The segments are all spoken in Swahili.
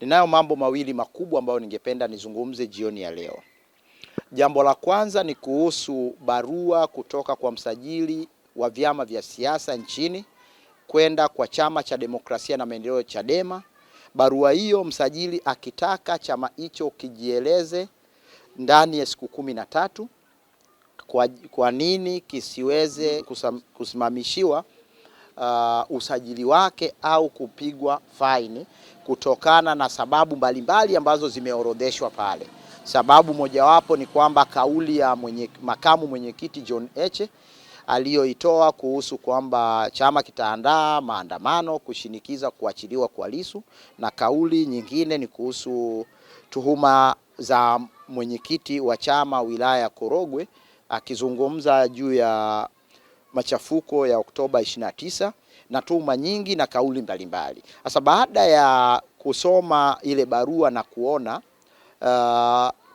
Ninayo mambo mawili makubwa ambayo ningependa nizungumze jioni ya leo. Jambo la kwanza ni kuhusu barua kutoka kwa msajili wa vyama vya siasa nchini kwenda kwa Chama cha Demokrasia na Maendeleo Chadema. Barua hiyo msajili akitaka chama hicho kijieleze ndani ya siku 13 kwa nini kisiweze kusimamishiwa usajili wake au kupigwa faini kutokana na sababu mbalimbali ambazo zimeorodheshwa pale. Sababu mojawapo ni kwamba kauli ya makamu mwenyekiti John Heche aliyoitoa kuhusu kwamba chama kitaandaa maandamano kushinikiza kuachiliwa kwa Lissu, na kauli nyingine ni kuhusu tuhuma za mwenyekiti wa chama wilaya ya Korogwe akizungumza juu ya machafuko ya Oktoba 29 na tuhuma nyingi na kauli mbalimbali. Sasa baada ya kusoma ile barua na kuona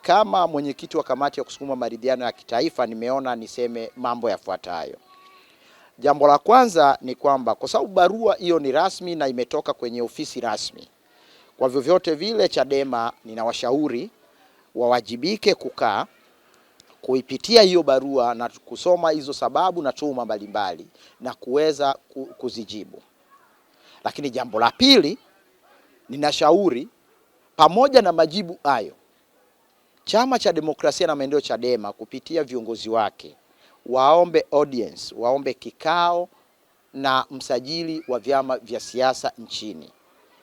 kama mwenyekiti wa kamati ya kusukuma maridhiano ya kitaifa, nimeona niseme mambo yafuatayo. Jambo la kwanza ni kwamba kwa sababu barua hiyo ni rasmi na imetoka kwenye ofisi rasmi, kwa vyovyote vile Chadema ninawashauri wawajibike kukaa kuipitia hiyo barua na kusoma hizo sababu na tuhuma mbalimbali na kuweza kuzijibu. Lakini jambo la pili, ninashauri pamoja na majibu hayo, Chama cha Demokrasia na Maendeleo Chadema kupitia viongozi wake waombe audience, waombe kikao na msajili wa vyama vya siasa nchini,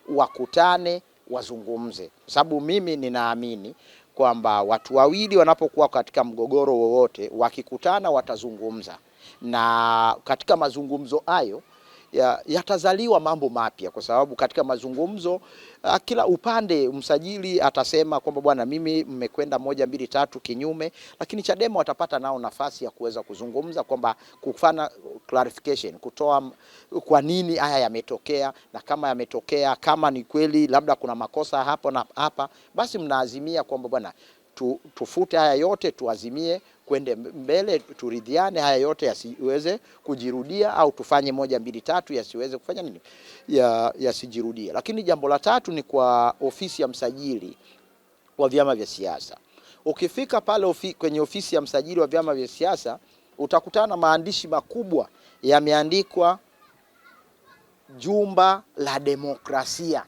wakutane wazungumze, kwa sababu mimi ninaamini kwamba watu wawili wanapokuwa katika mgogoro wowote wakikutana watazungumza, na katika mazungumzo hayo yatazaliwa mambo mapya, kwa sababu katika mazungumzo kila upande msajili atasema kwamba bwana, mimi mmekwenda 1 2 3 kinyume, lakini Chadema watapata nao nafasi ya kuweza kuzungumza kwamba kufanya clarification, kutoa kwa nini haya yametokea, na kama yametokea, kama ni kweli labda kuna makosa hapo na hapa, basi mnaazimia kwamba bwana, tufute haya yote, tuazimie kwende mbele, turidhiane haya yote yasiweze kujirudia, au tufanye 1 2 3 yasiweze kufanya nini, yasijirudie. Lakini jambo la tatu ni kwa ofisi ya msajili wa vyama vya siasa. Ukifika pale kwenye ofisi ya msajili wa vyama vya siasa utakutana na maandishi makubwa yameandikwa Jumba la Demokrasia.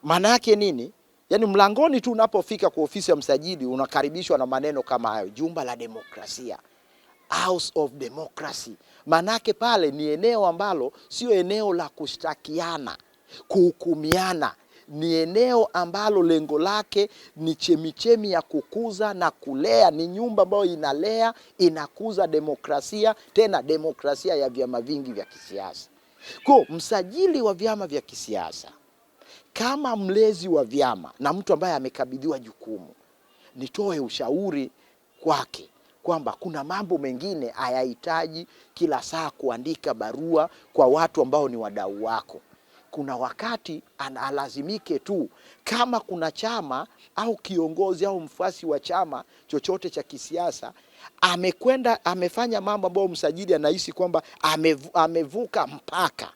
Maana yake nini? Yaani mlangoni tu unapofika kwa ofisi ya msajili unakaribishwa na maneno kama hayo, Jumba la Demokrasia, House of Democracy. Manake pale ni eneo ambalo sio eneo la kushtakiana, kuhukumiana. Ni eneo ambalo lengo lake ni chemichemi ya kukuza na kulea, ni nyumba ambayo inalea, inakuza demokrasia, tena demokrasia ya vyama vingi vya kisiasa. Kwa msajili wa vyama vya kisiasa kama mlezi wa vyama na mtu ambaye amekabidhiwa jukumu, nitoe ushauri kwake kwamba kuna mambo mengine hayahitaji kila saa kuandika barua kwa watu ambao ni wadau wako. Kuna wakati analazimike tu, kama kuna chama au kiongozi au mfuasi wa chama chochote cha kisiasa amekwenda amefanya mambo ambayo msajili anahisi kwamba amevuka mpaka,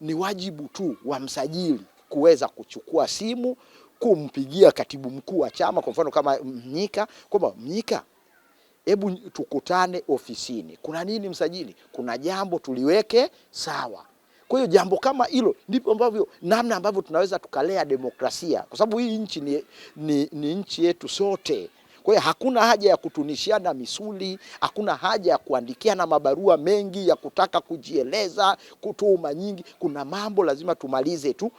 ni wajibu tu wa msajili kuweza kuchukua simu kumpigia katibu mkuu wa chama, kwa mfano kama Mnyika, kwamba Mnyika, hebu tukutane ofisini. Kuna nini msajili? Kuna jambo tuliweke sawa. Kwa hiyo jambo kama hilo ndipo ambavyo namna ambavyo tunaweza tukalea demokrasia, kwa sababu hii nchi ni nchi yetu sote. Kwa hiyo hakuna haja ya kutunishiana misuli, hakuna haja ya kuandikiana mabarua mengi ya kutaka kujieleza, kutuma nyingi. Kuna mambo lazima tumalize tu